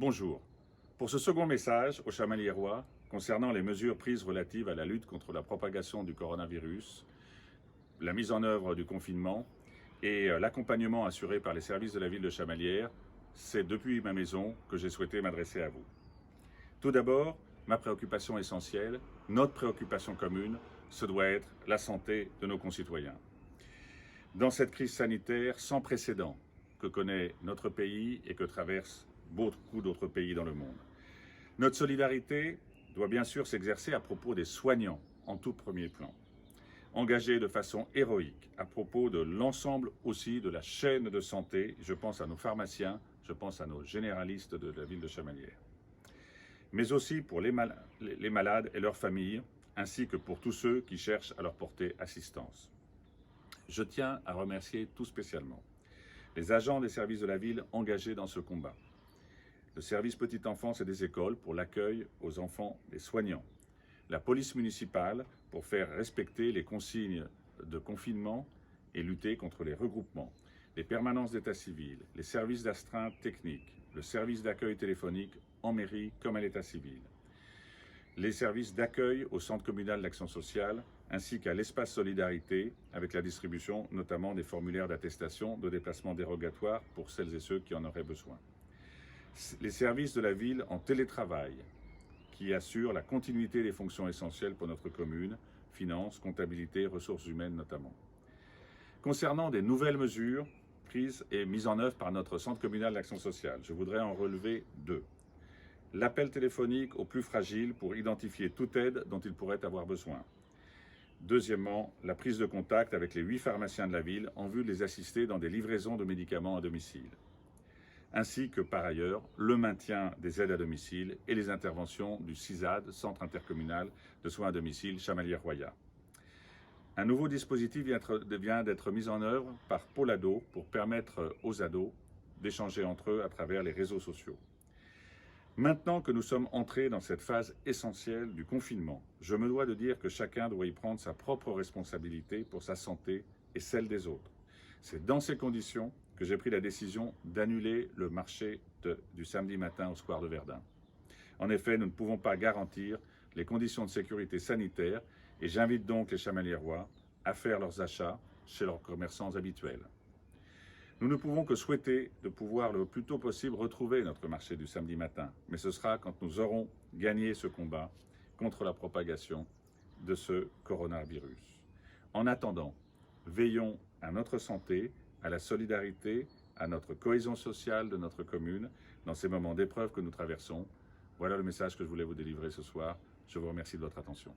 Bonjour. Pour ce second message aux Chamaliérois concernant les mesures prises relatives à la lutte contre la propagation du coronavirus, la mise en œuvre du confinement et l'accompagnement assuré par les services de la ville de Chamalières, c'est depuis ma maison que j'ai souhaité m'adresser à vous. Tout d'abord, ma préoccupation essentielle, notre préoccupation commune, ce doit être la santé de nos concitoyens. Dans cette crise sanitaire sans précédent que connaît notre pays et que traversent beaucoup d'autres pays dans le monde, notre solidarité doit bien sûr s'exercer à propos des soignants en tout premier plan, engagés de façon héroïque à propos de l'ensemble aussi de la chaîne de santé. Je pense à nos pharmaciens, je pense à nos généralistes de la ville de Chamalières, mais aussi pour les malades et leurs familles, ainsi que pour tous ceux qui cherchent à leur porter assistance. Je tiens à remercier tout spécialement les agents des services de la ville engagés dans ce combat, le service petite enfance et des écoles pour l'accueil aux enfants des soignants, la police municipale pour faire respecter les consignes de confinement et lutter contre les regroupements, les permanences d'état civil, les services d'astreinte technique, le service d'accueil téléphonique en mairie comme à l'état civil, les services d'accueil au centre communal d'action sociale, ainsi qu'à l'espace solidarité, avec la distribution notamment des formulaires d'attestation de déplacement dérogatoire pour celles et ceux qui en auraient besoin. Les services de la ville en télétravail, qui assurent la continuité des fonctions essentielles pour notre commune, finances, comptabilité, ressources humaines notamment. Concernant des nouvelles mesures prises et mises en œuvre par notre centre communal d'action sociale, je voudrais en relever deux. L'appel téléphonique aux plus fragiles pour identifier toute aide dont ils pourraient avoir besoin. Deuxièmement, la prise de contact avec les 8 pharmaciens de la ville en vue de les assister dans des livraisons de médicaments à domicile. Ainsi que par ailleurs le maintien des aides à domicile et les interventions du CISAD, Centre intercommunal de soins à domicile Chamalières-Roya. Un nouveau dispositif vient d'être mis en œuvre par Pôle Ado pour permettre aux ados d'échanger entre eux à travers les réseaux sociaux. Maintenant que nous sommes entrés dans cette phase essentielle du confinement, je me dois de dire que chacun doit y prendre sa propre responsabilité pour sa santé et celle des autres. C'est dans ces conditions que j'ai pris la décision d'annuler le marché du samedi matin au square de Verdun. En effet, nous ne pouvons pas garantir les conditions de sécurité sanitaire et j'invite donc les Chamaliérois à faire leurs achats chez leurs commerçants habituels. Nous ne pouvons que souhaiter de pouvoir le plus tôt possible retrouver notre marché du samedi matin, mais ce sera quand nous aurons gagné ce combat contre la propagation de ce coronavirus. En attendant, veillons à notre santé, à la solidarité, à notre cohésion sociale de notre commune dans ces moments d'épreuve que nous traversons. Voilà le message que je voulais vous délivrer ce soir. Je vous remercie de votre attention.